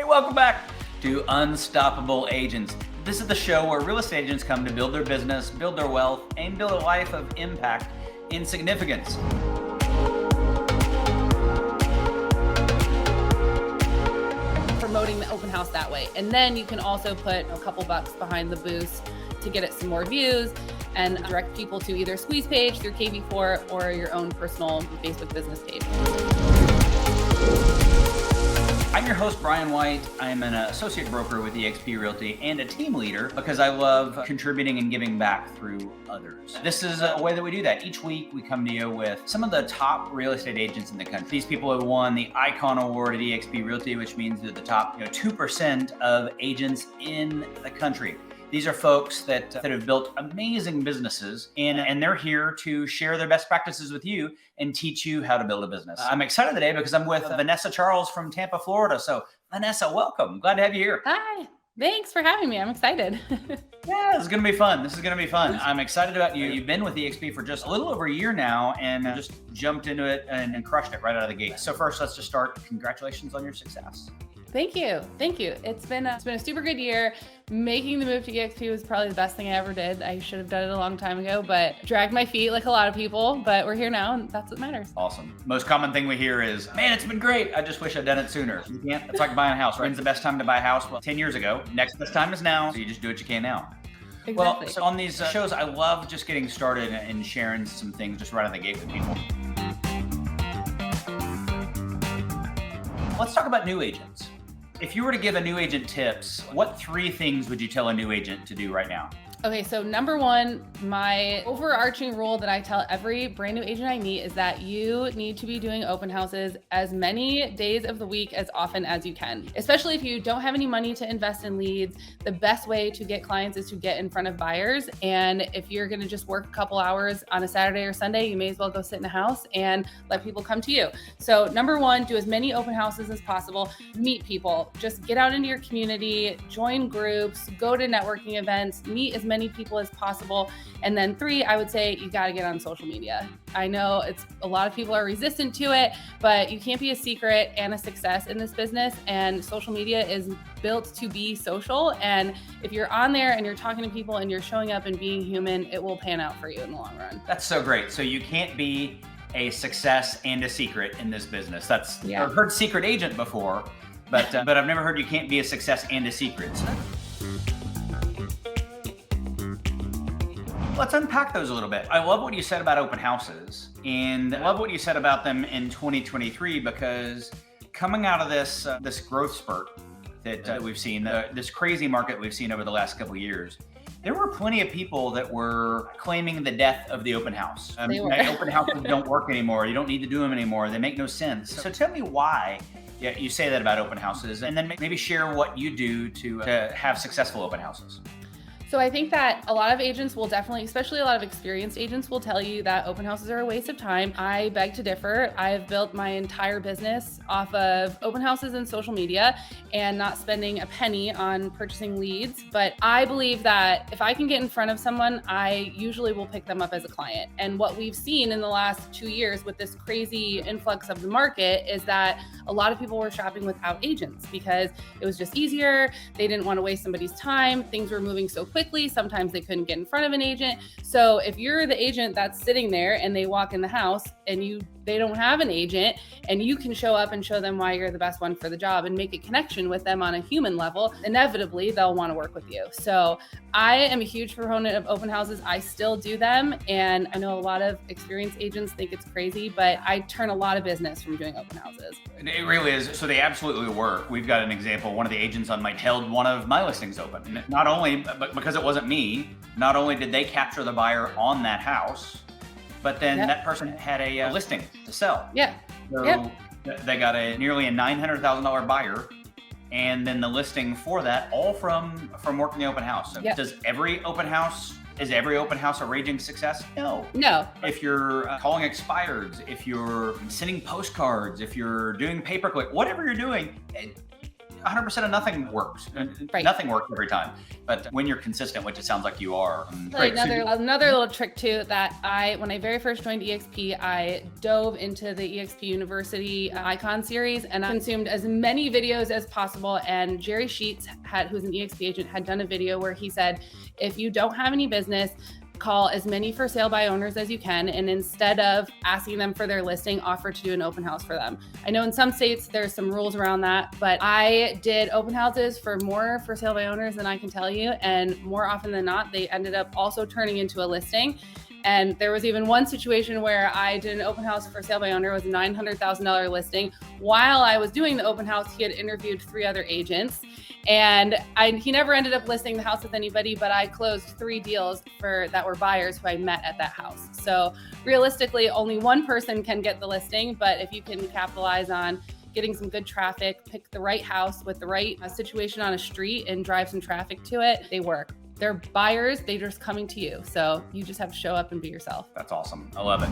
Hey, welcome back to Unstoppable Agents. This is the show where real estate agents come to build their business, build their wealth, and build a life of impact and significance. Promoting the open house that way. And then you can also put a couple bucks behind the boost to get it some more views and direct people to either squeeze page through KV4 or your own personal Facebook business page. I'm your host, Brian White. I'm an associate broker with eXp Realty and a team leader because I love contributing and giving back through others. This is a way that we do that. Each week we come to you with some of the top real estate agents in the country. These people have won the Icon Award at eXp Realty, which means they're the top 2% of agents in the country. These are folks that have built amazing businesses, and they're here to share their best practices with you and teach you how to build a business. I'm excited today because I'm with Vanessa Charles from Tampa, Florida. So Vanessa, welcome. Glad to have you here. Hi, thanks for having me. I'm excited. Yeah, this is going to be fun. I'm excited about you. You've been with eXp for just a little over a year now and just jumped into it and crushed it right out of the gate. So first, let's just start. Congratulations on your success. Thank you. It's been a super good year. Making the move to eXp was probably the best thing I ever did. I should have done it a long time ago, but dragged my feet like a lot of people, but we're here now and that's what matters. Awesome. Most common thing we hear is, man, it's been great. I just wish I'd done it sooner. You can't. It's like buying a house. When's the best time to buy a house? Well, 10 years ago. Next best time is now. So you just do what you can now. Exactly. Well, so on these shows, I love just getting started and sharing some things just right out of the gate with people. Let's talk about new agents. If you were to give a new agent tips, what 3 things would you tell a new agent to do right now? Okay, so number one, my overarching rule that I tell every brand new agent I meet is that you need to be doing open houses as many days of the week as often as you can. Especially if you don't have any money to invest in leads, the best way to get clients is to get in front of buyers. And if you're gonna just work a couple hours on a Saturday or Sunday, you may as well go sit in a house and let people come to you. So number one, do as many open houses as possible, meet people, just get out into your community, join groups, go to networking events, meet as many people as possible. And then 3, I would say you got to get on social media. I know a lot of people are resistant to it, but you can't be a secret and a success in this business. And social media is built to be social. And if you're on there and you're talking to people and you're showing up and being human, it will pan out for you in the long run. That's so great. So you can't be a success and a secret in this business. Yeah. I've heard secret agent before, but I've never heard you can't be a success and a secret. So let's unpack those a little bit. I love what you said about open houses, and I love what you said about them in 2023, because coming out of this growth spurt that we've seen, this crazy market we've seen over the last couple of years, there were plenty of people that were claiming the death of the open house. Open houses don't work anymore. You don't need to do them anymore. They make no sense. So tell me why you say that about open houses, and then maybe share what you do to have successful open houses. So I think that a lot of agents will definitely, especially a lot of experienced agents, will tell you that open houses are a waste of time. I beg to differ. I've built my entire business off of open houses and social media and not spending a penny on purchasing leads. But I believe that if I can get in front of someone, I usually will pick them up as a client. And what we've seen in the last 2 years with this crazy influx of the market is that a lot of people were shopping without agents because it was just easier. They didn't want to waste somebody's time. Things were moving so quickly. Sometimes they couldn't get in front of an agent. So if you're the agent that's sitting there and they walk in the house and they don't have an agent, and you can show up and show them why you're the best one for the job and make a connection with them on a human level, inevitably they'll want to work with you. So I am a huge proponent of open houses. I still do them. And I know a lot of experienced agents think it's crazy, but I turn a lot of business from doing open houses. It really is. So they absolutely work. We've got an example. One of the agents on my held one of my listings open. Not only, but because it wasn't me, not only did they capture the buyer on that house, but then that person had a listing to sell. Yeah. So they got nearly a $900,000 buyer, and then the listing for that, all from working the open house. So Is every open house a raging success? No. If you're calling expireds, if you're sending postcards, if you're doing pay-per-click, whatever you're doing, 100% of nothing works. Right. Nothing works every time. But when you're consistent, which it sounds like you are. Like another little trick too, that when I very first joined EXP, I dove into the EXP University Icon series and I consumed as many videos as possible. And Jerry Sheets, who's an EXP agent, had done a video where he said, if you don't have any business, call as many for sale by owners as you can, and instead of asking them for their listing, offer to do an open house for them. I know in some states there's some rules around that, but I did open houses for more for sale by owners than I can tell you, and more often than not, they ended up also turning into a listing. And there was even one situation where I did an open house for sale by owner. It was a $900,000 listing. While I was doing the open house, he had interviewed 3 other agents, and he never ended up listing the house with anybody, but I closed 3 deals that were buyers who I met at that house. So realistically, only one person can get the listing, but if you can capitalize on getting some good traffic, pick the right house with the right situation on a street and drive some traffic to it, they work. They're buyers, they're just coming to you. So you just have to show up and be yourself. That's awesome. I love it.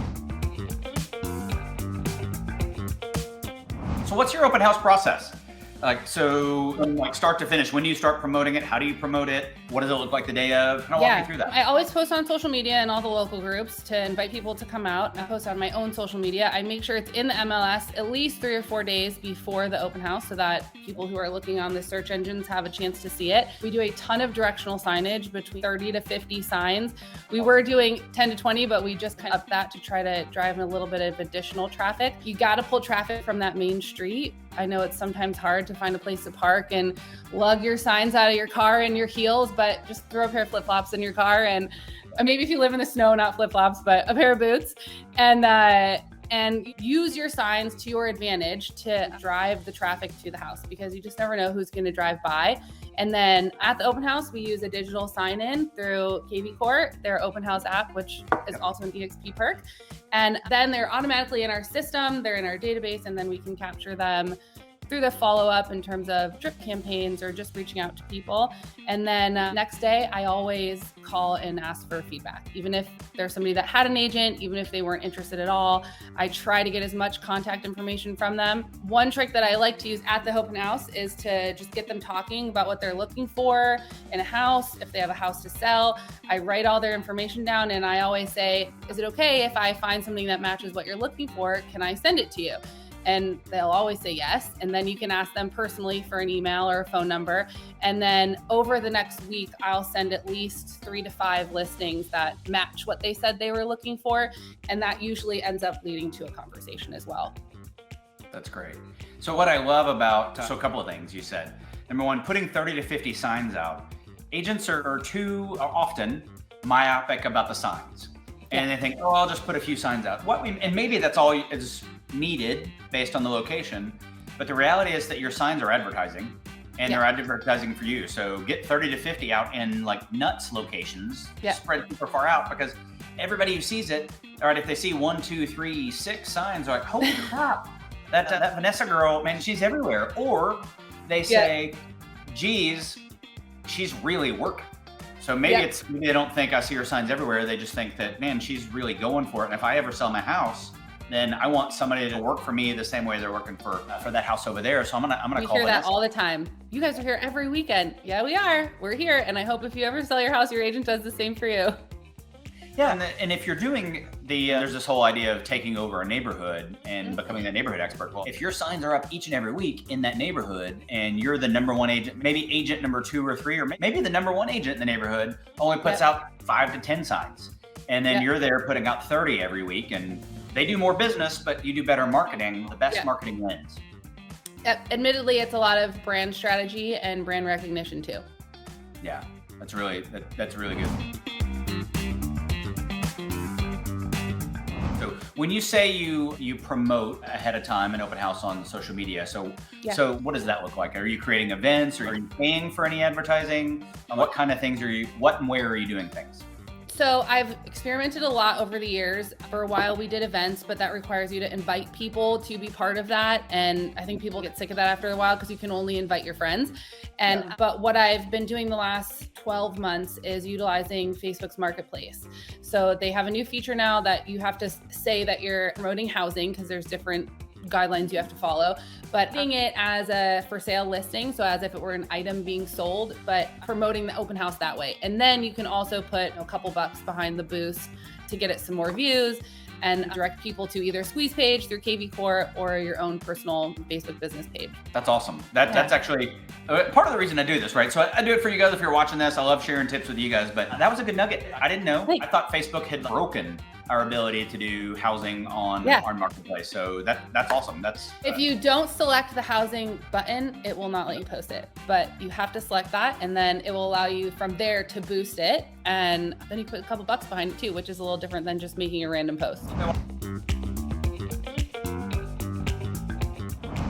So what's your open house process? Like start to finish, when do you start promoting it? How do you promote it? What does it look like the day of? Kind of walk me through that. I always post on social media and all the local groups to invite people to come out. I post on my own social media. I make sure it's in the MLS at least 3 or 4 days before the open house so that people who are looking on the search engines have a chance to see it. We do a ton of directional signage, between 30 to 50 signs. We were doing 10 to 20, but we just kind of upped that to try to drive in a little bit of additional traffic. You got to pull traffic from that main street. I know it's sometimes hard to find a place to park and lug your signs out of your car in your heels, but just throw a pair of flip-flops in your car, and maybe if you live in the snow, not flip-flops, but a pair of boots, and use your signs to your advantage to drive the traffic to the house, because you just never know who's going to drive by. And then at the open house, we use a digital sign-in through KV Court, their open house app, which is also an EXP perk. And then they're automatically in our system, they're in our database, and then we can capture them through the follow-up in terms of drip campaigns or just reaching out to people. And then next day, I always call and ask for feedback. Even if there's somebody that had an agent, even if they weren't interested at all, I try to get as much contact information from them. One trick that I like to use at the open house is to just get them talking about what they're looking for in a house. If they have a house to sell, I write all their information down, and I always say, is it okay if I find something that matches what you're looking for? Can I send it to you? And they'll always say yes. And then you can ask them personally for an email or a phone number. And then over the next week, I'll send at least 3 to 5 listings that match what they said they were looking for. And that usually ends up leading to a conversation as well. That's great. So what I love about, a couple of things you said. Number one, putting 30 to 50 signs out. Agents are too often myopic about the signs. And they think, I'll just put a few signs out. And maybe that's all is needed based on the location. But the reality is that your signs are advertising, and they're advertising for you. So get 30 to 50 out in like nuts locations, spread super far out, because everybody who sees it, all right, if they see 1, 2, 3, 6 signs, they're like, holy crap, that Vanessa girl, man, she's everywhere. Or they say, geez, she's really working. So maybe maybe they don't think I see her signs everywhere. They just think that, man, she's really going for it. And if I ever sell my house, then I want somebody to work for me the same way they're working for that house over there. So I'm gonna call. We hear that all the time. You guys are here every weekend. Yeah, we are. We're here, and I hope if you ever sell your house, your agent does the same for you. Yeah, and if you're doing there's this whole idea of taking over a neighborhood and becoming the neighborhood expert. Well, if your signs are up each and every week in that neighborhood, and you're the number 1 agent, maybe agent number 2 or 3, or maybe the number 1 agent in the neighborhood only puts out 5 to 10 signs, and then you're there putting out 30 every week, and they do more business, but you do better marketing. The best marketing wins. Admittedly, it's a lot of brand strategy and brand recognition too. Yeah, that's really good. So when you say you promote ahead of time an open house on social media, so what does that look like? Are you creating events, or are you paying for any advertising? What kind of things what and where are you doing things? So I've experimented a lot over the years. For a while we did events, but that requires you to invite people to be part of that. And I think people get sick of that after a while, because you can only invite your friends. But what I've been doing the last 12 months is utilizing Facebook's marketplace. So they have a new feature now that you have to say that you're promoting housing, because there's different guidelines you have to follow, but seeing it as a for sale listing, so as if it were an item being sold, but promoting the open house that way. And then you can also put a couple bucks behind the boost to get it some more views and direct people to either Squeeze page through KV Core or your own personal Facebook business page. That's awesome. That's actually part of the reason I do this, right? So I do it for you guys if you're watching this. I love sharing tips with you guys, but that was a good nugget. I didn't know. I thought Facebook had broken our ability to do housing on our marketplace. So that's awesome. If you don't select the housing button, it will not let you post it, but you have to select that, and then it will allow you from there to boost it. And then you put a couple bucks behind it too, which is a little different than just making a random post.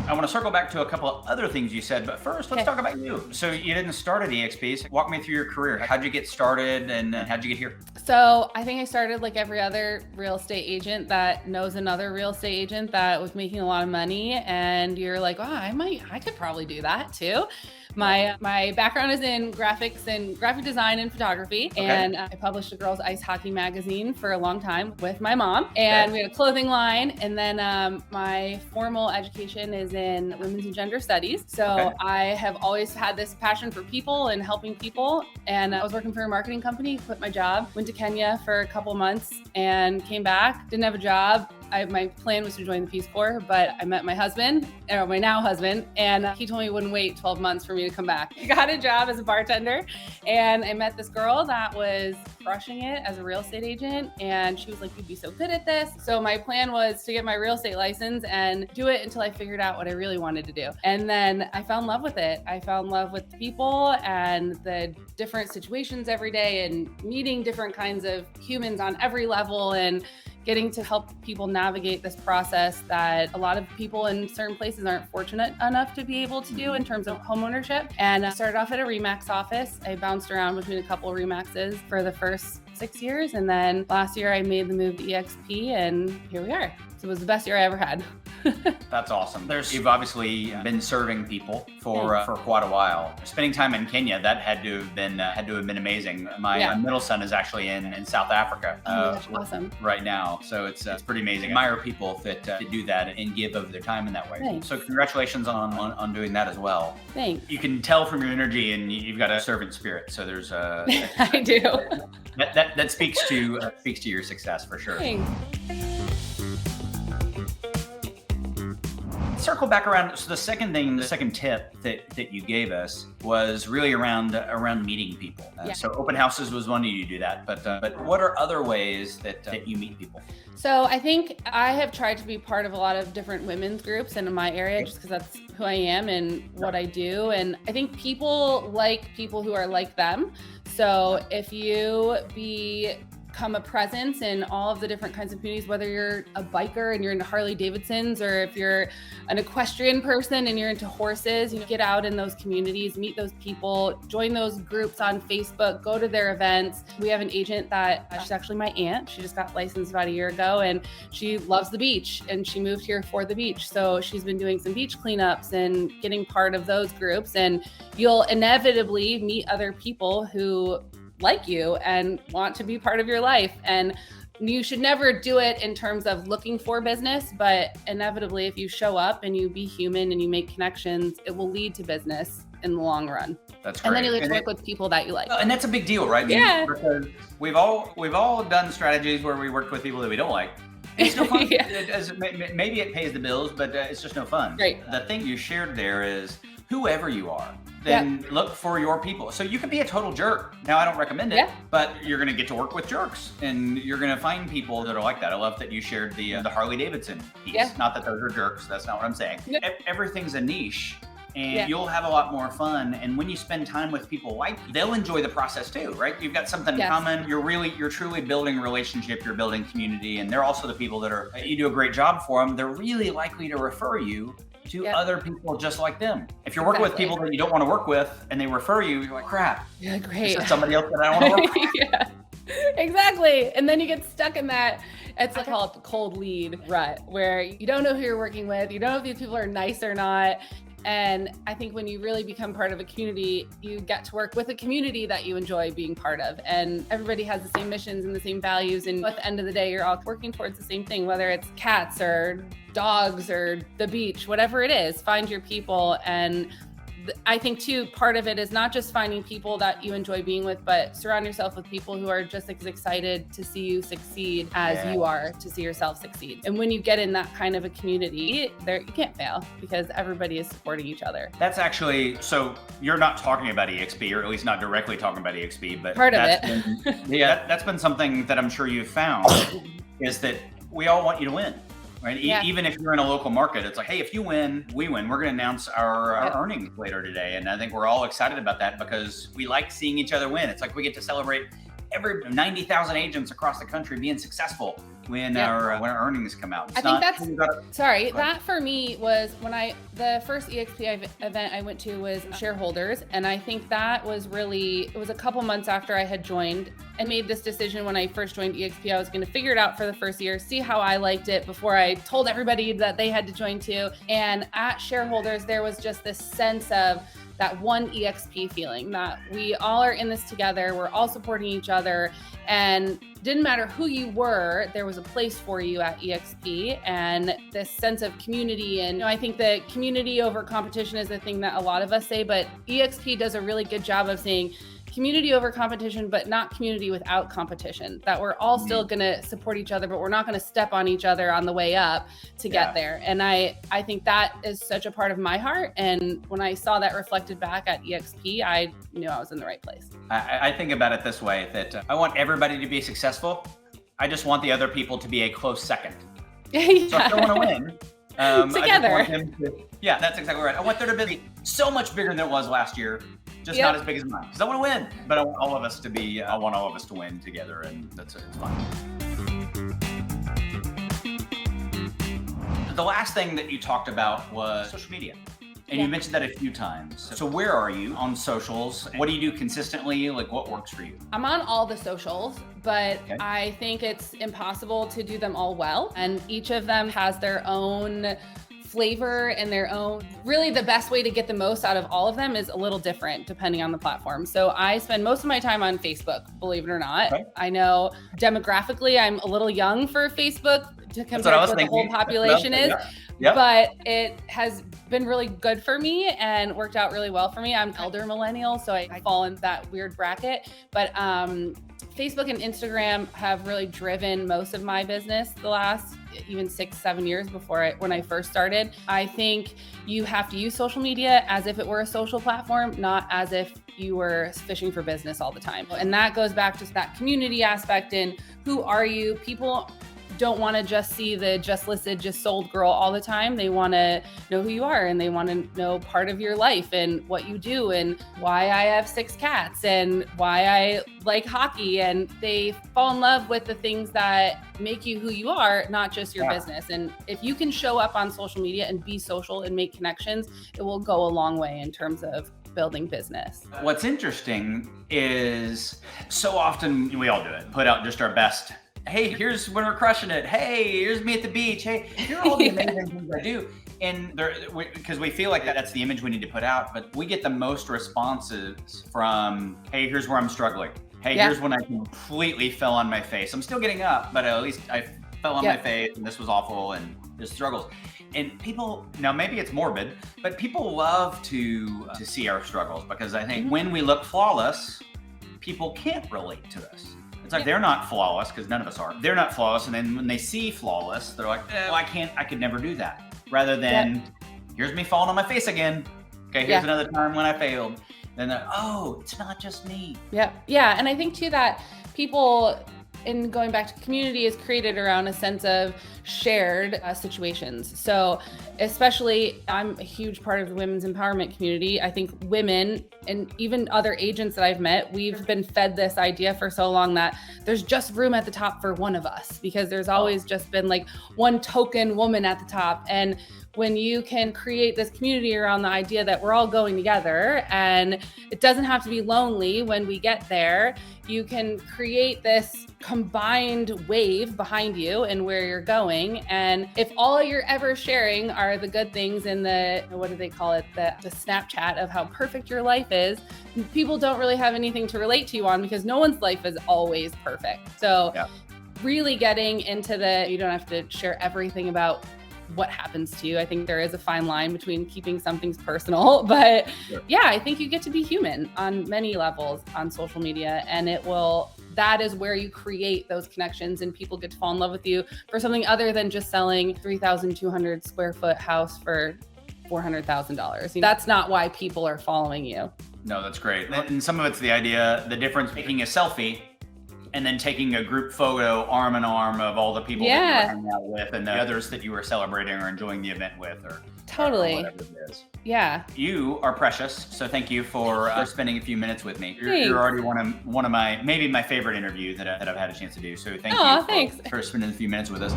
I want to circle back to a couple of other things you said, but first let's talk about you. So you didn't start at EXP. Walk me through your career. How'd you get started and how'd you get here? So I think I started like every other real estate agent that knows another real estate agent that was making a lot of money, and you're like, oh, I could probably do that too. My background is in graphics and graphic design and photography, and I published a girls' ice hockey magazine for a long time with my mom, and we had a clothing line. And then my formal education is in women's and gender studies. So I have always had this passion for people and helping people. And I was working for a marketing company, quit my job, went to Kenya for a couple months and came back, didn't have a job. My plan was to join the Peace Corps, but I met my husband, or my now husband, and he told me he wouldn't wait 12 months for me to come back. I got a job as a bartender, and I met this girl that was crushing it as a real estate agent, and she was like, you'd be so good at this. So my plan was to get my real estate license and do it until I figured out what I really wanted to do. And then I fell in love with it. I fell in love with people and the different situations every day and meeting different kinds of humans on every level and getting to help people navigate this process that a lot of people in certain places aren't fortunate enough to be able to do in terms of homeownership. And I started off at a RE/MAX office. I bounced around between a couple of RE/MAXs for the first 6 years. And then last year I made the move to EXP, and here we are. So it was the best year I ever had. That's awesome. You've obviously been serving people for quite a while. Spending time in Kenya, that had to have been amazing. My middle son is actually in South Africa awesome. right now, so it's pretty amazing. I admire people that do that and give of their time in that way. Thanks. So congratulations on doing that as well. Thanks. You can tell from your energy, and you've got a servant spirit. So there's I do. That speaks to your success for sure. Thanks. Circle back around. So the second tip that you gave us was really around meeting people. So open houses was one way you do that, but what are other ways that you meet people? So I think I have tried to be part of a lot of different women's groups in my area just because that's who I am and what I do. And I think people like people who are like them. So if you become a presence in all of the different kinds of communities, whether you're a biker and you're into Harley Davidsons, or if you're an equestrian person and you're into horses, get out in those communities, meet those people, join those groups on Facebook, go to their events. We have an agent that she's actually my aunt. She just got licensed about a year ago, and she loves the beach, and she moved here for the beach. So she's been doing some beach cleanups and getting part of those groups, and you'll inevitably meet other people who like you and want to be part of your life. And you should never do it in terms of looking for business, but inevitably, if you show up and you be human and you make connections, it will lead to business in the long run. That's great. And then you get to work with people that you like. And that's a big deal, right? Yeah. Because we've all done strategies where we worked with people that we don't like. It's no fun. Maybe it pays the bills, but it's just no fun. Right. The thing you shared there is whoever you are, then look for your people. So you could be a total jerk. Now, I don't recommend it, but you're going to get to work with jerks, and you're going to find people that are like that. I love that you shared the Harley Davidson piece. Yeah. Not that those are jerks. That's not what I'm saying. Everything's a niche. And you'll have a lot more fun. And when you spend time with people like you, they'll enjoy the process too, right? You've got something in common. You're truly building a relationship. You're building community. And they're also the people that you do a great job for them. They're really likely to refer you to other people just like them. If you're working with people that you don't want to work with and they refer you, you're like, crap. Yeah, great. This is somebody else that I don't want to work with. Exactly. And then you get stuck in that, it's called the cold lead rut, where you don't know who you're working with. You don't know if these people are nice or not. And I think when you really become part of a community, you get to work with a community that you enjoy being part of. And everybody has the same missions and the same values. And at the end of the day, you're all working towards the same thing, whether it's cats or dogs or the beach, whatever it is, find your people. And I think too, part of it is not just finding people that you enjoy being with, but surround yourself with people who are just as excited to see you succeed as you are to see yourself succeed. And when you get in that kind of a community, there you can't fail because everybody is supporting each other. That's actually, so you're not talking about EXP, or at least not directly talking about EXP, but part of it. That's been something that I'm sure you've found is that we all want you to win. Right. Yeah. Even if you're in a local market, it's like, hey, if you win, we win. We're going to announce our earnings later today. And I think we're all excited about that because we like seeing each other win. It's like we get to celebrate every 90,000 agents across the country being successful when our earnings come out. That for me was the first EXP event I went to was shareholders. And I think that was it was a couple months after I had joined and made this decision when I first joined EXP. I was going to figure it out for the first year, see how I liked it before I told everybody that they had to join too. And at shareholders, there was just this sense of that one EXP feeling that we all are in this together. We're all supporting each other, and didn't matter who you were, there was a place for you at EXP, and this sense of community. And I think that community over competition is the thing that a lot of us say, but EXP does a really good job of saying community over competition, but not community without competition, that we're all still going to support each other, but we're not going to step on each other on the way up to get there. And I think that is such a part of my heart. And when I saw that reflected back at EXP, I knew I was in the right place. I think about it this way, that I want everybody to be successful. I just want the other people to be a close second. So I don't want to win. Together. That's exactly right. I want there to be so much bigger than it was last year, just not as big as mine. Because I want to win, but I want all of us to win together, and it's fun. The last thing that you talked about was social media. And you mentioned that a few times. So where are you on socials? What do you do consistently? Like, what works for you? I'm on all the socials, but I think it's impossible to do them all well. And each of them has their own flavor and their own, really the best way to get the most out of all of them is a little different depending on the platform. So I spend most of my time on Facebook, believe it or not. Okay. I know demographically I'm a little young for Facebook to compare to what the whole population is. Yep. But it has been really good for me and worked out really well for me. I'm elder millennial, so I fall in that weird bracket. But Facebook and Instagram have really driven most of my business the last even 6-7 years when I first started. I think you have to use social media as if it were a social platform, not as if you were fishing for business all the time. And that goes back to that community aspect and who are you? People don't want to just see the just listed, just sold girl all the time. They want to know who you are, and they want to know part of your life and what you do and why I have 6 cats and why I like hockey. And they fall in love with the things that make you who you are, not just your business. And if you can show up on social media and be social and make connections, it will go a long way in terms of building business. What's interesting is so often we all do it, put out just our best. Hey, here's when we're crushing it. Hey, here's me at the beach. Hey, here are all the amazing things I do. And because we feel like that's the image we need to put out, but we get the most responses from, hey, here's where I'm struggling. Hey, here's when I completely fell on my face. I'm still getting up, but at least I fell on my face and this was awful and there's struggles. And people, now maybe it's morbid, but people love to see our struggles because I think when we look flawless, people can't relate to us. It's like they're not flawless because none of us are. They're not flawless, and then when they see flawless, they're like, well, I could never do that. Rather than, here's me falling on my face again. Okay, here's another time when I failed. Then they're, oh, it's not just me. Yeah, and I think too that people, in going back to community, is created around a sense of shared situations. So especially, I'm a huge part of the women's empowerment community. I think women and even other agents that I've met, we've been fed this idea for so long that there's just room at the top for one of us because there's always just been like one token woman at the top. And when you can create this community around the idea that we're all going together, and it doesn't have to be lonely when we get there. You can create this combined wave behind you and where you're going. And if all you're ever sharing are the good things in the, what do they call it? The Snapchat of how perfect your life is, people don't really have anything to relate to you on, because no one's life is always perfect. So really getting into you don't have to share everything about what happens to you. I think there is a fine line between keeping some things personal, but yeah, I think you get to be human on many levels on social media, and that is where you create those connections and people get to fall in love with you for something other than just selling 3,200 square foot house for $400,000. That's not why people are following you. No, that's great. And some of it's the idea, the difference making a selfie and then taking a group photo arm in arm of all the people that you were hanging out with and the others that you were celebrating or enjoying the event with, or whatever it is. Yeah. You are precious, so thank you for spending a few minutes with me. You're already one of my, maybe my favorite interview that I've had a chance to do. So thank you for spending a few minutes with us.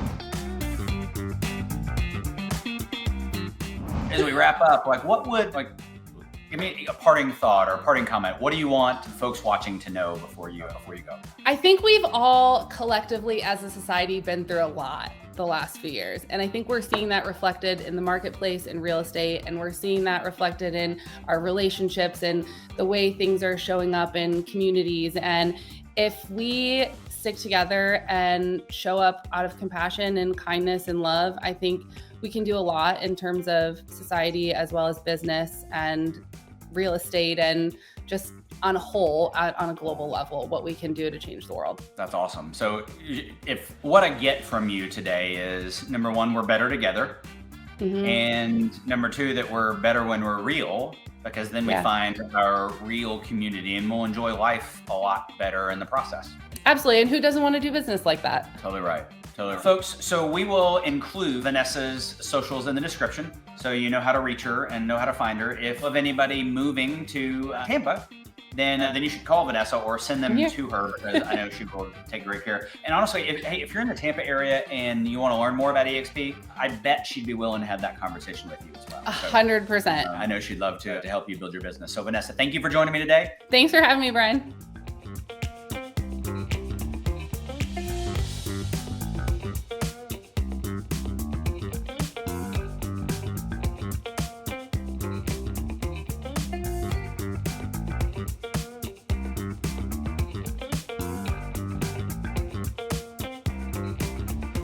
As we wrap up, give me a parting thought or a parting comment. What do you want folks watching to know before you go? I think we've all collectively as a society been through a lot the last few years. And I think we're seeing that reflected in the marketplace in real estate. And we're seeing that reflected in our relationships and the way things are showing up in communities. And if we stick together and show up out of compassion and kindness and love, I think we can do a lot in terms of society as well as business and real estate, and just on a whole, on a global level, what we can do to change the world. That's awesome. So if what I get from you today is, number one, we're better together. And number two, that we're better when we're real, because then we find our real community and we'll enjoy life a lot better in the process. Absolutely. And who doesn't want to do business like that? Totally right. Folks, so we will include Vanessa's socials in the description, so you know how to reach her and know how to find her. If of anybody moving to Tampa, then you should call Vanessa or send them to her, because I know she will take great care. And honestly, if you're in the Tampa area and you want to learn more about EXP, I bet she'd be willing to have that conversation with you as well. 100%. I know she'd love to help you build your business. So Vanessa, thank you for joining me today. Thanks for having me, Brian.